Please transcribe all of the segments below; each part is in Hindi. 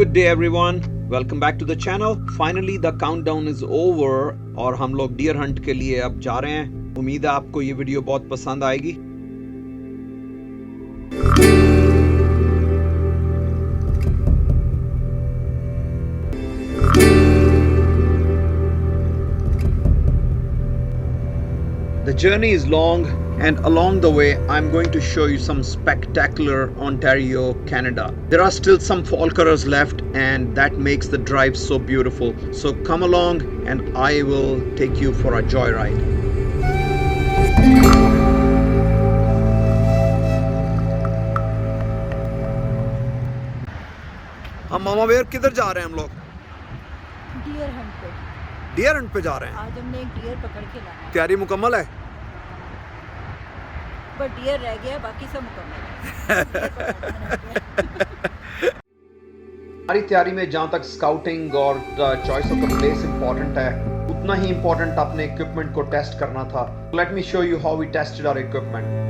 good day everyone. Welcome back to the channel. Finally the countdown is over और हम लोग डियर हंट के लिए अब जा रहे हैं। उम्मीद है आपको ये वीडियो बहुत पसंद आएगी। The journey is long and along the way I'm going to show you some spectacular Ontario, Canada. There are still some fall colors left and that makes the drive so beautiful. So come along and I will take you for a joyride. हम मामा बेर किधर जा रहे हैं हम लोग? डियर हंट पे। डियर हंट पे जा रहे हैं। आज हमने एक डियर पकड़ के लाया है। तैयारी मुकम्मल है? पर डियर रह गया, बाकी सब मुकम्मल है। हमारी तैयारी में जहाँ तक स्काउटिंग और choice of the place important है, उतना ही इम्पोर्टेंट अपने इक्विपमेंट को टेस्ट करना था। Let me show you how we tested our equipment.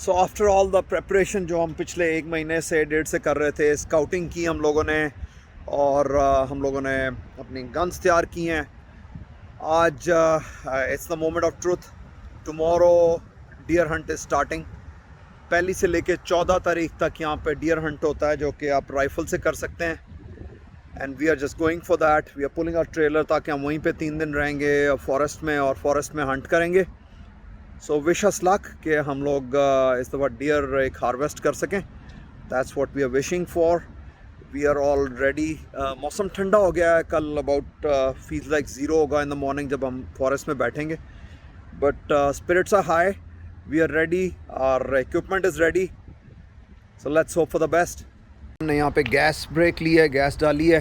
So after all the preparation जो हम पिछले एक महीने से डेढ़ से कर रहे थे, स्काउटिंग की हम लोगों ने और हम लोगों ने अपनी गन्स तैयार की हैं। आज it's the moment of truth. Tomorrow deer hunt is starting. पहली से लेके 14 तारीख तक यहाँ पे डियर हंट होता है, जो कि आप राइफल से कर सकते हैं। And we are just going for that. We are pulling our trailer ताकि हम वहीं पे 3 दिन रहेंगे फॉरेस्ट में और फॉरेस्ट में हंट करेंगे। सो विश अस लक कि हम लोग इस दफ़ा डियर एक हार्वेस्ट कर सकें। That's what we are wishing for. We are all ready. मौसम ठंडा हो गया है। कल अबाउट फील्स लाइक 0 होगा इन द मॉर्निंग जब हम फॉरेस्ट में बैठेंगे। But spirits are high. We are ready. Our equipment is ready. So let's hope for the best. हमने यहाँ पे गैस ब्रेक ली है, गैस डाली है,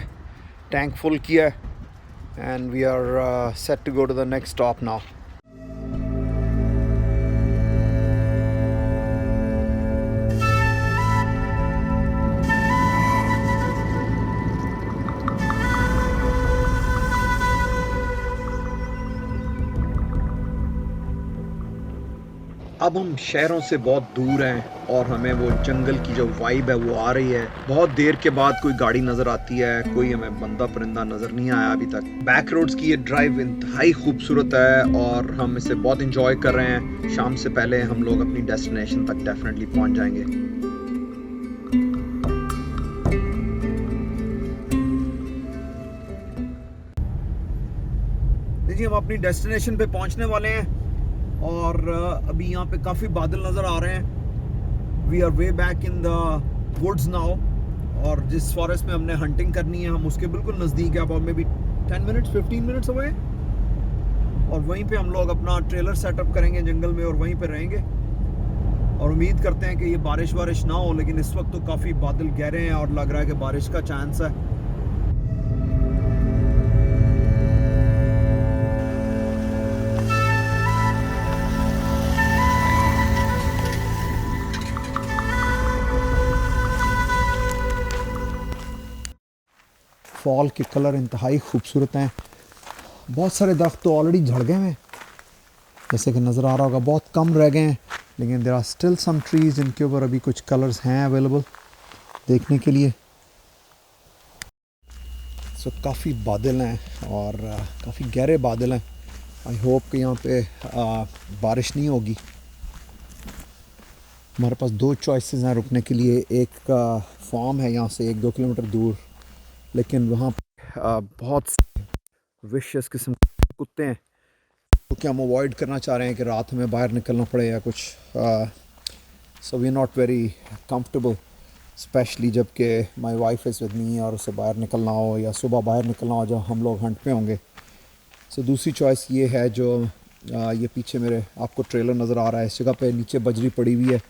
टैंक फुल किया है and we are set to go to the next stop now. अब हम शहरों से बहुत दूर हैं और हमें वो जंगल की जो वाइब है वो आ रही है। बहुत देर के बाद कोई गाड़ी नज़र आती है, कोई हमें बंदा परिंदा नज़र नहीं आया अभी तक। बैक रोड्स की ये ड्राइव इंतहाई खूबसूरत है और हम इसे बहुत इंजॉय कर रहे हैं। शाम से पहले हम लोग अपनी डेस्टिनेशन तक डेफिनेटली पहुंच जाएंगे। जी हम अपनी डेस्टिनेशन पे पहुंचने वाले हैं और अभी यहाँ पे काफ़ी बादल नज़र आ रहे हैं। We are way back in the woods now और जिस फॉरेस्ट में हमने हंटिंग करनी है हम उसके बिल्कुल नज़दीक है। अब मे बी 10 मिनट्स 15 मिनट्स हुए और वहीं पे हम लोग अपना ट्रेलर सेटअप करेंगे जंगल में और वहीं पे रहेंगे। और उम्मीद करते हैं कि ये बारिश ना हो, लेकिन इस वक्त तो काफ़ी बादल गहरे हैं और लग रहा है कि बारिश का चांस है। फॉल के कलर इंतहाई खूबसूरत हैं। बहुत सारे दरख्त तो ऑलरेडी झड़ गए हैं, जैसे कि नज़र आ रहा होगा। बहुत कम रह गए हैं, लेकिन there are still some trees जिनके ऊपर अभी कुछ कलर्स हैं अवेलेबल देखने के लिए। सो काफ़ी बादल हैं और काफ़ी गहरे बादल हैं। आई होप कि यहाँ पे बारिश नहीं होगी। हमारे पास 2 चॉइसेस हैं रुकने के लिए। एक फार्म है यहाँ से 1-2 किलोमीटर दूर, लेकिन वहाँ बहुत विशियस किस्म के कुत्ते हैं क्योंकि हम अवॉइड करना चाह रहे हैं कि रात में बाहर निकलना पड़े या कुछ. So we not very comfortable specially जबकि my wife is with me और उसे बाहर निकलना हो या सुबह बाहर निकलना हो जब हम लोग हंट पे होंगे. सो दूसरी चॉइस ये है जो ये पीछे मेरे आपको ट्रेलर नज़र आ रहा है. इस जगह पे नीचे बजरी पड़ी हुई है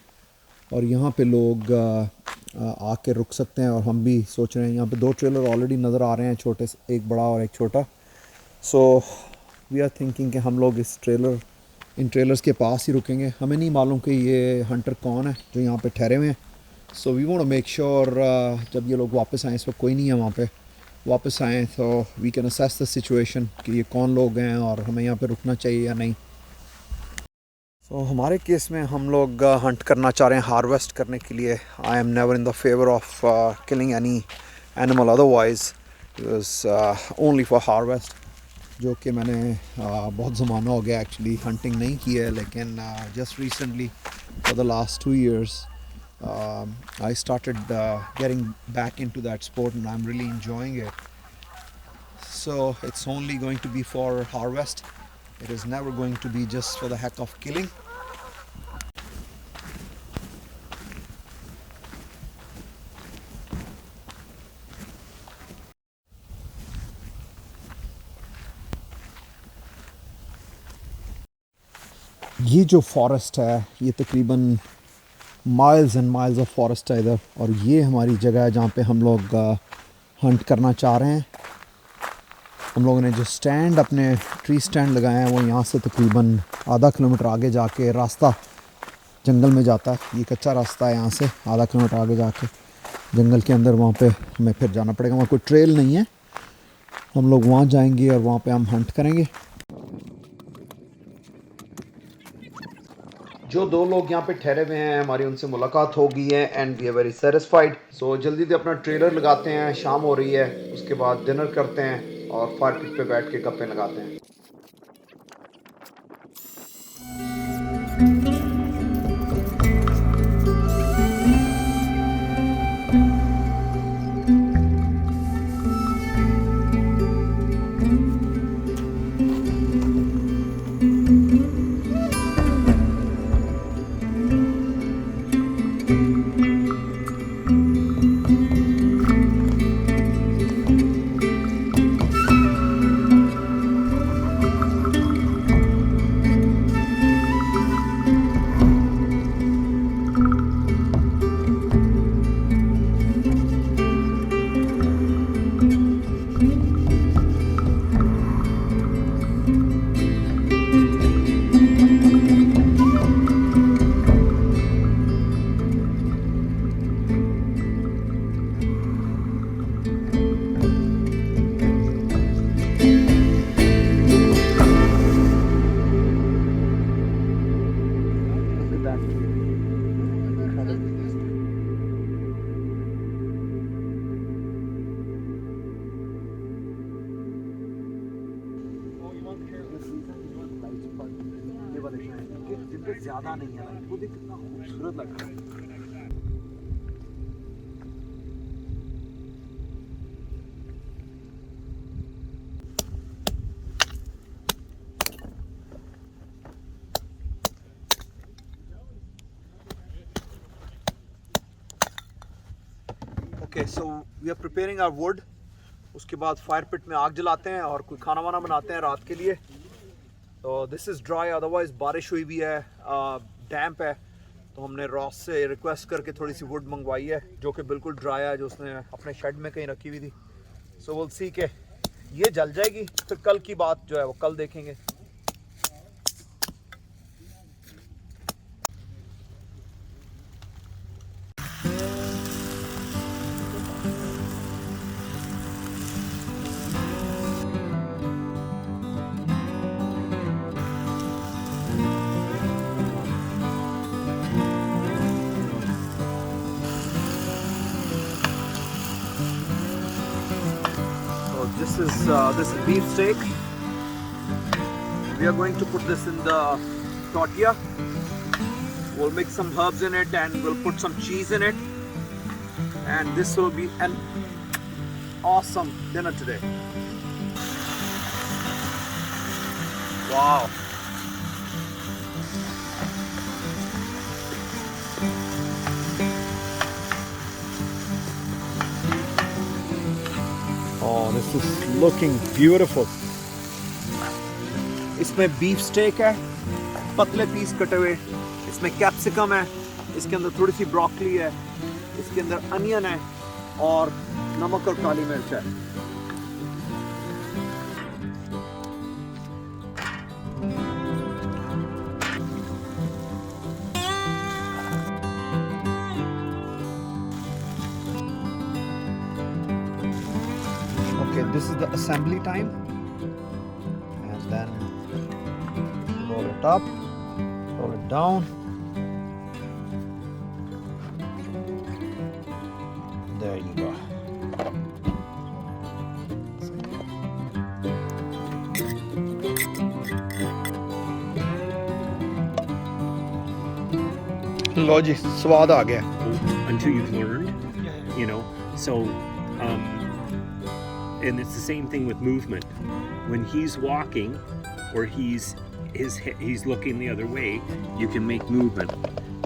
और यहाँ पे लोग आके रुक सकते हैं और हम भी सोच रहे हैं. यहाँ पे 2 ट्रेलर ऑलरेडी नज़र आ रहे हैं, छोटे से, एक बड़ा और एक छोटा. सो वी आर थिंकिंग कि हम लोग इन ट्रेलर्स के पास ही रुकेंगे. हमें नहीं मालूम कि ये हंटर कौन है जो यहाँ पे ठहरे हुए हैं. So we want to make sure जब ये लोग वापस आएँ, इस वक्त कोई नहीं है वहाँ पे, वापस आएँ तो we can assess the situation कि ये कौन लोग हैं और हमें यहाँ पे रुकना चाहिए या नहीं. तो हमारे केस में हम लोग हंट करना चाह रहे हैं हार्वेस्ट करने के लिए. I am never in the favour of killing any animal otherwise. It was only for harvest, जो कि मैंने बहुत ज़माना हो गया एक्चुअली हंटिंग नहीं की है. लेकिन just recently for the last 2 years I started getting back into that sport and I'm really enjoying it. So it's only going to be for harvest. It is never going to be just for the heck of killing. ये जो फॉरेस्ट है ये तकरीबन miles and miles of forest है इधर, और ये हमारी जगह है जहाँ पे हम लोग हंट करना चाह रहे हैं. हम लोगों ने जो स्टैंड अपने ट्री स्टैंड लगाए हैं वो यहाँ से तकरीबन आधा किलोमीटर आगे जाके रास्ता जंगल में जाता है. ये कच्चा रास्ता है, यहाँ से आधा किलोमीटर आगे जाके जंगल के अंदर वहाँ पे हमें फिर जाना पड़ेगा. वहाँ कोई ट्रेल नहीं है, हम लोग वहाँ जाएंगे और वहाँ पे हम हंट करेंगे. जो 2 लोग यहाँ पे ठहरे हुए हैं हमारी उनसे मुलाकात हो गई है and we are very satisfied. So जल्दी से अपना ट्रेलर लगाते हैं, शाम हो रही है, उसके बाद डिनर करते हैं और फायर पिट पे बैठ के गप्पे लगाते हैं. ज़्यादा नहीं है लाइट, वो देख कितना खूबसूरत लग रहा है. Okay, so we are preparing our wood. उसके बाद फायर पिट में आग जलाते हैं और कोई खाना वाना बनाते हैं रात के लिए. तो दिस इज़ ड्राई, अदरवाइज़ बारिश हुई भी है, डैम्प है. तो हमने रॉस से रिक्वेस्ट करके थोड़ी सी वुड मंगवाई है जो कि बिल्कुल ड्राई है, जो उसने अपने शेड में कहीं रखी हुई थी. सो विल सी के ये जल जाएगी, फिर कल की बात जो है वो कल देखेंगे. This is beef steak. We are going to put this in the tortilla. We'll mix some herbs in it and we'll put some cheese in it. And this will be awesome dinner today. Wow. Oh, this is looking beautiful. इसमें बीफ स्टेक है, पतले पीस कटे हुए, इसमें कैप्सिकम है, इसके अंदर थोड़ी सी ब्रोकली है, इसके अंदर अनियन है और नमक और काली मिर्च है. Okay, this is the assembly time, and then roll it up, roll it down. There you go. लो जी, स्वाद आ गया. Until you've learned, you know. So, and it's the same thing with movement. When he's walking, or he's looking the other way, you can make movement.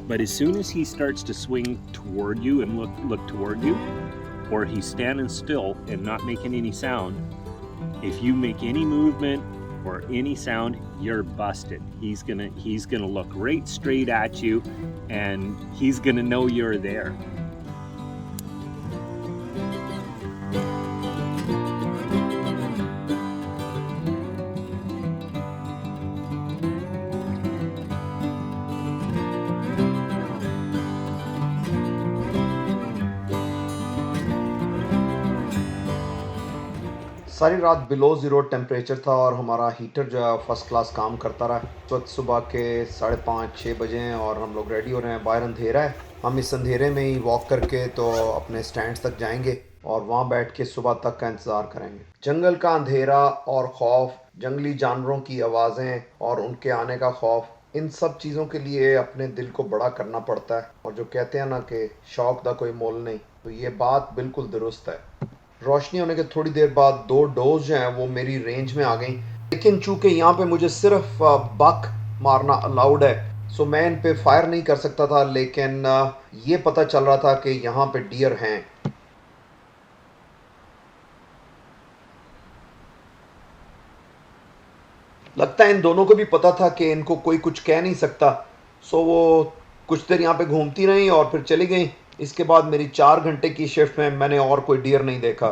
But as soon as he starts to swing toward you and look toward you, or he's standing still and not making any sound, if you make any movement or any sound, you're busted. He's gonna look right straight at you, and he's gonna know you're there. सारी रात बिलो ज़ीरो टेम्परेचर था और हमारा हीटर जो है फर्स्ट क्लास काम करता रहा. इस वक्त सुबह के 5:30-6 बजे हैं और हम लोग रेडी हो रहे हैं. बाहर अंधेरा है. हम इस अंधेरे में ही वॉक करके तो अपने स्टैंड तक जाएंगे और वहाँ बैठ के सुबह तक का इंतज़ार करेंगे. जंगल का अंधेरा और खौफ, जंगली जानवरों की आवाज़ें और उनके आने का खौफ, इन सब चीज़ों के लिए अपने दिल को बड़ा करना पड़ता है. और जो कहते हैं ना कि शौक दा कोई मोल नहीं, तो ये बात बिल्कुल दुरुस्त है. रोशनी होने के थोड़ी देर बाद 2 डोज जो हैं वो मेरी रेंज में आ गई, लेकिन चूंकि यहाँ पे मुझे सिर्फ बक मारना अलाउड है, सो मैं इन पे फायर नहीं कर सकता था. लेकिन ये पता चल रहा था कि यहाँ पे डियर हैं. लगता है इन दोनों को भी पता था कि इनको कोई कुछ कह नहीं सकता, सो वो कुछ देर यहाँ पे घूमती रही और फिर चली गई. इसके बाद मेरी 4 घंटे की शिफ्ट में मैंने और कोई डियर नहीं देखा.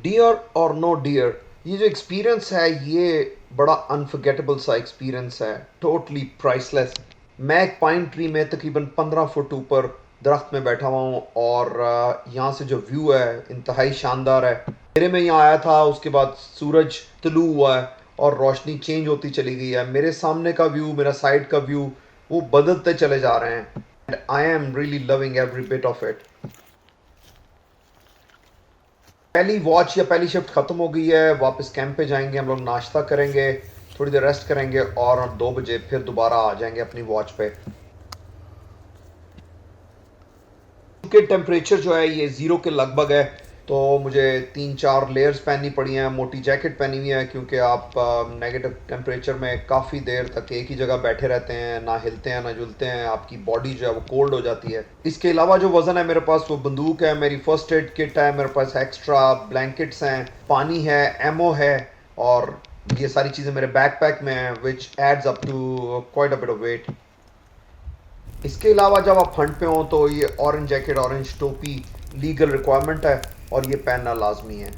डियर और नो डियर, ये जो एक्सपीरियंस है ये बड़ा अनफॉरगेटेबल सा एक्सपीरियंस है, टोटली प्राइसलेस. मैं एक पाइन ट्री में तकरीबन 15 फुट ऊपर दरख्त में बैठा हुआ हूँ और यहाँ से जो व्यू है इंतहाई शानदार है. मेरे में यहाँ आया था, उसके बाद सूरज तुलू हुआ है और रोशनी चेंज होती चली गई है. मेरे सामने का व्यू, मेरा साइड का व्यू, वो बदलते चले जा रहे हैं. And I am really loving every bit of it. पहली वॉच या पहली शिफ्ट खत्म हो गई है. वापस कैंप पे जाएंगे हम लोग, नाश्ता करेंगे, थोड़ी देर रेस्ट करेंगे और 2 बजे फिर दोबारा आ जाएंगे अपनी वॉच पे. क्योंकि टेम्परेचर जो है ये 0 के लगभग है, तो मुझे 3-4 लेयर्स पहननी पड़ी हैं. मोटी जैकेट पहनी हुई है क्योंकि आप नेगेटिव टेम्परेचर में काफ़ी देर तक एक ही जगह बैठे रहते हैं, ना हिलते हैं ना जुलते हैं. आपकी बॉडी जो है वो कोल्ड हो जाती है. इसके अलावा जो वज़न है मेरे पास, वो बंदूक है, मेरी फर्स्ट एड किट है, मेरे पास एक्स्ट्रा ब्लैंकेट्स हैं, पानी है, एमओ है और ये सारी चीज़ें मेरे बैकपैक में हैं, which adds up to quite a bit of weight. इसके अलावा जब आप हंट पे हो तो ये ऑरेंज जैकेट, ऑरेंज टोपी लीगल रिक्वायरमेंट है और ये पहनना लाजमी है.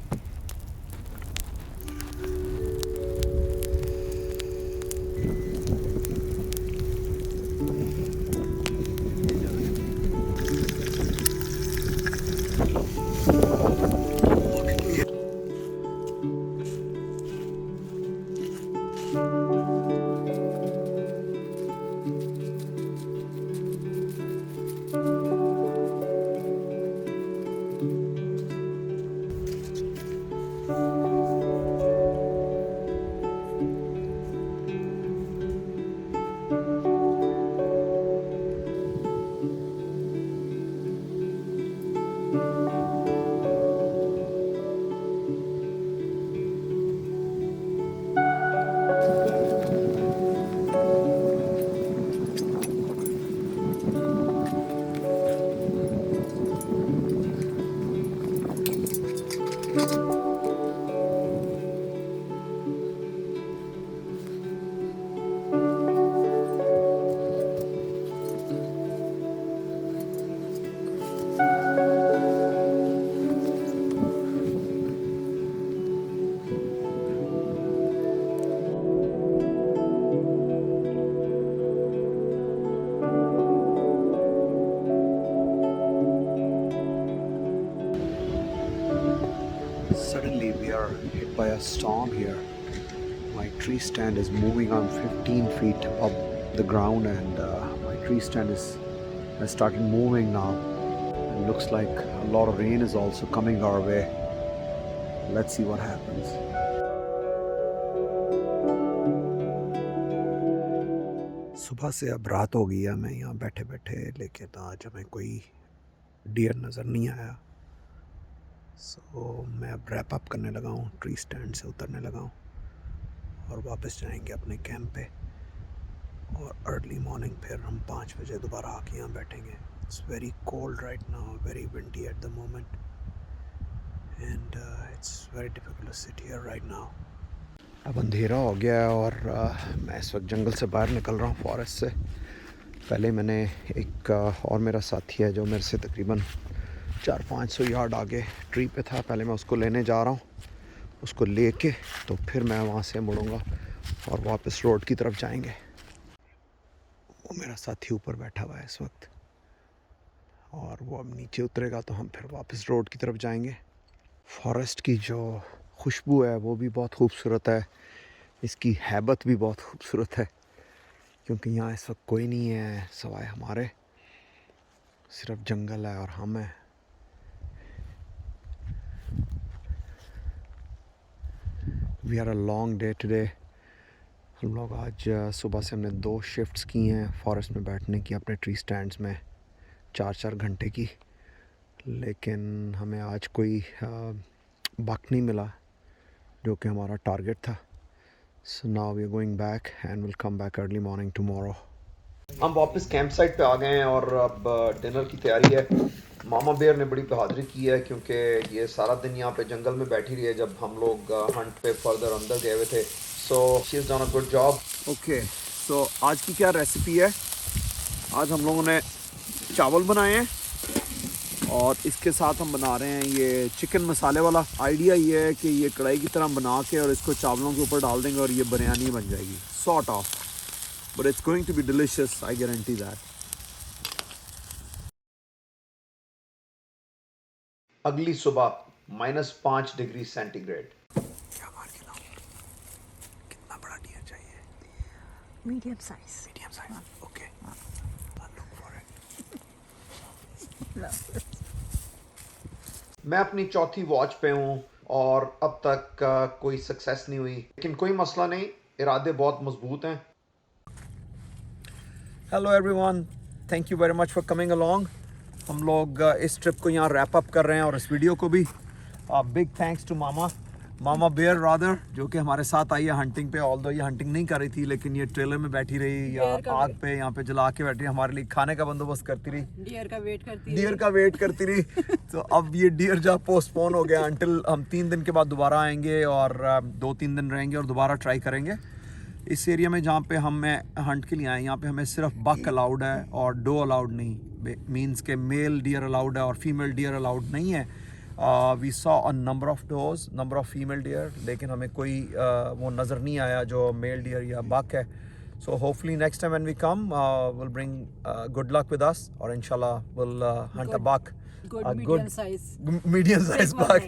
hit by a storm here. My tree stand is moving on 15 feet above the ground, and my tree stand has started moving now. It looks like a lot of rain is also coming our way. Let's see what happens. सुबह से अब रात हो गई है, मैं यहाँ बैठे बैठे, लेकिन आज हमें कोई डियर नज़र नहीं आया। सो मैं अब रैप अप करने लगा हूँ, ट्री स्टैंड से उतरने लगा हूँ और वापस जाएंगे अपने कैंप पे, और अर्ली मॉर्निंग फिर हम 5 बजे दोबारा आके यहाँ बैठेंगे। It's very cold right now, very windy at the moment, and it's very difficult to sit here right now. अब अंधेरा हो गया है और मैं इस वक्त जंगल से बाहर निकल रहा हूँ, फॉरेस्ट से। पहले मैंने एक और मेरा साथी है जो मेरे से तकरीबन 400-500 यार्ड आगे ट्री पे था, पहले मैं उसको लेने जा रहा हूँ। उसको लेके तो फिर मैं वहाँ से मुड़ूंगा और वापस रोड की तरफ जाएंगे। वो मेरा साथी ऊपर बैठा हुआ है इस वक्त, और वो अब नीचे उतरेगा तो हम फिर वापस रोड की तरफ जाएंगे। फॉरेस्ट की जो खुशबू है वो भी बहुत खूबसूरत है, इसकी हैबत भी बहुत खूबसूरत है, क्योंकि यहाँ इस वक्त कोई नहीं है सिवाय हमारे, सिर्फ जंगल है और हम हैं। We are a long day today. हम लोग आज सुबह से हमने 2 शिफ्ट्स की हैं फॉरेस्ट में बैठने की, अपने ट्री स्टैंड्स में 4-4 घंटे की, लेकिन हमें आज कोई बक नहीं मिला जो कि हमारा टारगेट था। So now we are going back and will come back early morning tomorrow. हम वापस कैंप साइट पे आ गए हैं और अब डिनर की तैयारी है। मामा बेयर ने बड़ी बहादुरी की है, क्योंकि ये सारा दिन यहाँ पे जंगल में बैठी रही है जब हम लोग हंट पे फर्दर अंदर गए हुए थे। So she is done a good job. Okay, so आज की क्या रेसिपी है? आज हम लोगों ने चावल बनाए हैं और इसके साथ हम बना रहे हैं ये चिकन मसाले वाला। आइडिया ये है कि ये कढ़ाई की तरह बना के और इसको चावलों के ऊपर डाल देंगे और ये बिरयानी बन जाएगी, sort of, but it's going to be delicious, I guarantee that. अगली सुबह -5 डिग्री सेंटीग्रेड। क्या मार के लाऊं? कितना बड़ा डियर चाहिए? Medium size. Medium size, okay, I'll look for it. मैं अपनी चौथी वॉच पे हूँ और अब तक कोई सक्सेस नहीं हुई, लेकिन कोई मसला नहीं, इरादे बहुत मजबूत हैं। Hello everyone, thank you very much for coming along. हम लोग इस ट्रिप को यहाँ रैप अप कर रहे हैं और इस वीडियो को भी big thanks to mama bear rather, जो कि हमारे साथ आई है हंटिंग पे। ऑल्दो ये हंटिंग नहीं कर रही थी, लेकिन ये ट्रेलर में बैठी रही या आग पे यहाँ पे जला के बैठी, हमारे लिए खाने का बंदोबस्त करती रही, डियर का वेट करती रही। तो अब ये डियर जब पोस्टपोन हो गया अंटिल हम 3 दिन के बाद दोबारा आएंगे और 2-3 दिन रहेंगे और दोबारा ट्राई करेंगे। इस एरिया में जहाँ पे हम हंट के लिए आए, यहाँ पे हमें सिर्फ बक अलाउड है और डो अलाउड नहीं, मीन्स के मेल डियर अलाउड है और फीमेल डियर अलाउड नहीं है। We saw a number of does, number of female deer, लेकिन हमें कोई वो नज़र नहीं आया जो मेल डियर या बक है। So hopefully next time when we come will bring good luck with us, और इंशाल्लाह will hunt a buck, medium size buck.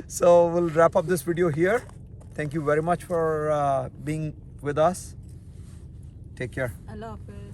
So we'll wrap up this video here. Thank you very much for being with us. Take care. Allah Hafiz.